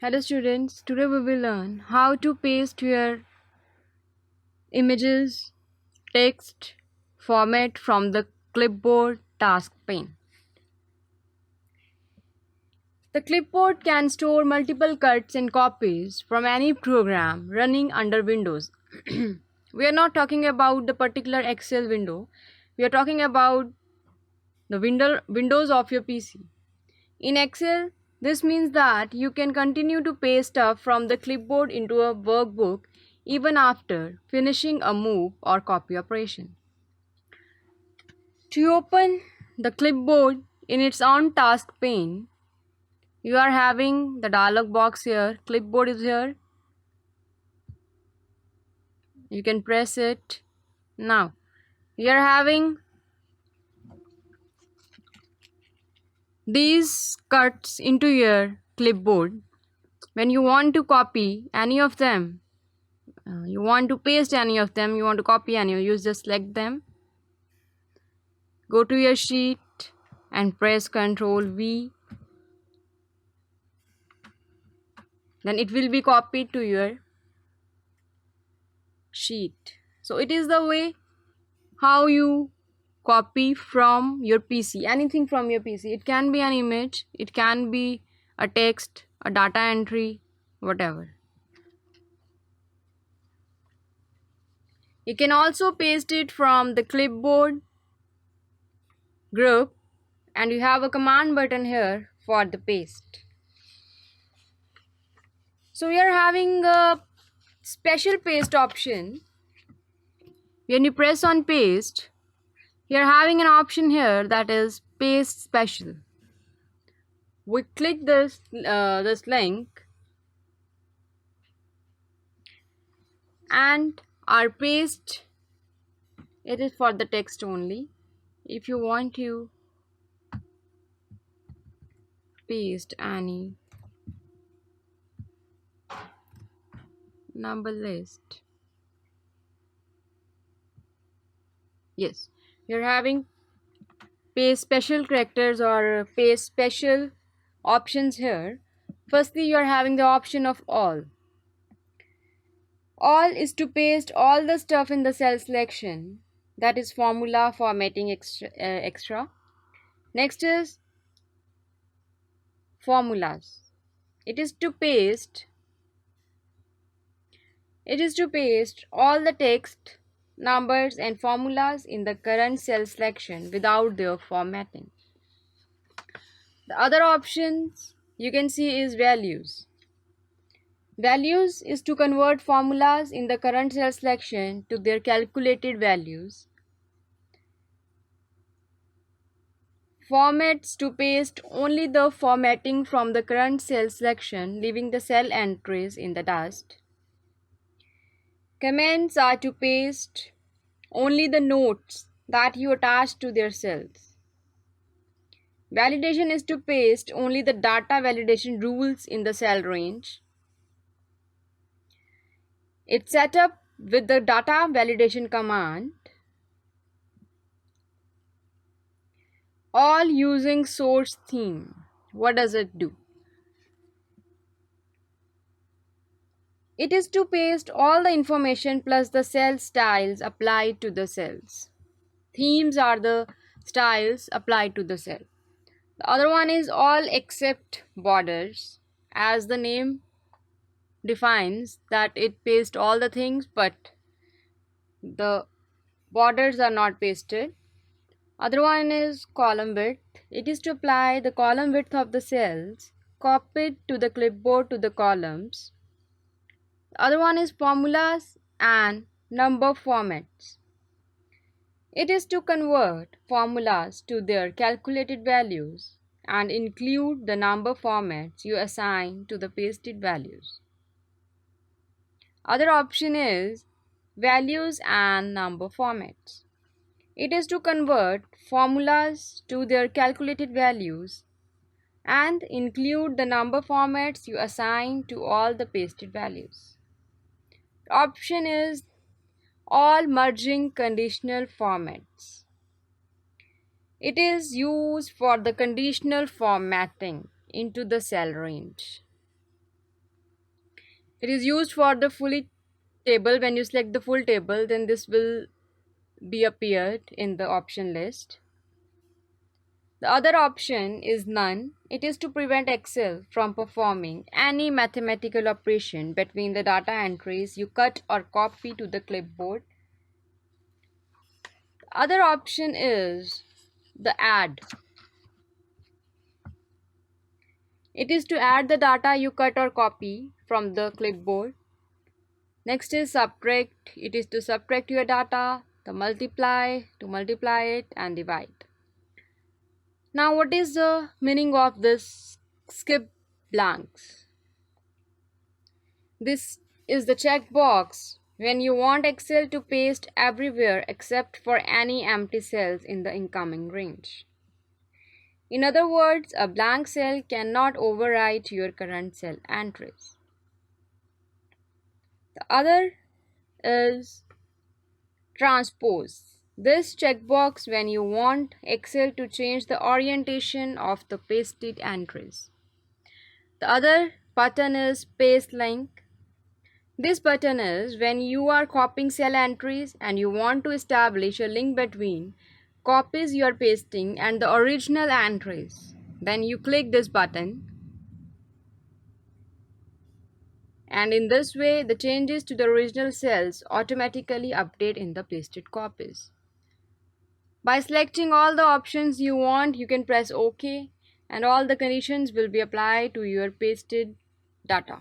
Hello students, today we will learn how to paste your images, text, format from the clipboard task pane. The clipboard can store multiple cuts and copies from any program running under Windows. We are not talking about the particular Excel window, we are talking about the windows of your PC. In Excel, this means that you can continue to paste stuff from the clipboard into a workbook even after finishing a move or copy operation. To open the clipboard in its own task pane, you are having the dialog box here, clipboard is here. You can press it. Now, you are having these cuts into your clipboard. When you want to copy any of them, you want to paste any of them, you want to copy any, you just select them, go to your sheet and press Ctrl V, then it will be copied to your sheet. So it is the way how you copy from your PC, anything from your PC. It can be an image, it can be a text, a data entry, whatever. You can also paste it from the clipboard group, and you have a command button here for the paste. So we are having a special paste option. When you press on paste, you are having an option here that is paste special. We click this link and our paste, it is for the text only. If you want to paste any number list, yes, you're having paste special characters or paste special options here. Firstly, you're having the option of all. All is to paste all the stuff in the cell selection, that is formula formatting extra. Next is formulas. It is to paste all the text, numbers and formulas in the current cell selection without their formatting. The other options you can see is values. Values is to convert formulas in the current cell selection to their calculated values. Formats to paste only the formatting from the current cell selection, leaving the cell entries in the dust. Comments are to paste only the notes that you attach to their cells. Validation is to paste only the data validation rules in the cell range. It's set up with the data validation command. All using source theme. What does it do? It is to paste all the information plus the cell styles applied to the cells. Themes are the styles applied to the cell. The other one is all except borders, as the name defines that it pastes all the things but the borders are not pasted. Other one is column width. It is to apply the column width of the cells copied to the clipboard to the columns. The other one is formulas and number formats. It is to convert formulas to their calculated values and include the number formats you assign to the pasted values. Other option is values and number formats. It is to convert formulas to their calculated values and include the number formats you assign to all the pasted values. The option is all merging conditional formats. It is used for the conditional formatting into the cell range. It is used for the fully table. When you select the full table, then this will be appeared in the option list. The other option is none. It is to prevent Excel from performing any mathematical operation between the data entries you cut or copy to the clipboard. The other option is the add. It is to add the data you cut or copy from the clipboard. Next is subtract. It is to subtract your data, the multiply, to multiply it and divide. Now what is the meaning of this skip blanks? This is the checkbox when you want Excel to paste everywhere except for any empty cells in the incoming range. In other words, a blank cell cannot overwrite your current cell entries. The other is transpose. This checkbox when you want Excel to change the orientation of the pasted entries. The other button is paste link. This button is when you are copying cell entries and you want to establish a link between copies you are pasting and the original entries. Then you click this button, and in this way the changes to the original cells automatically update in the pasted copies. By selecting all the options you want, you can press OK and all the conditions will be applied to your pasted data.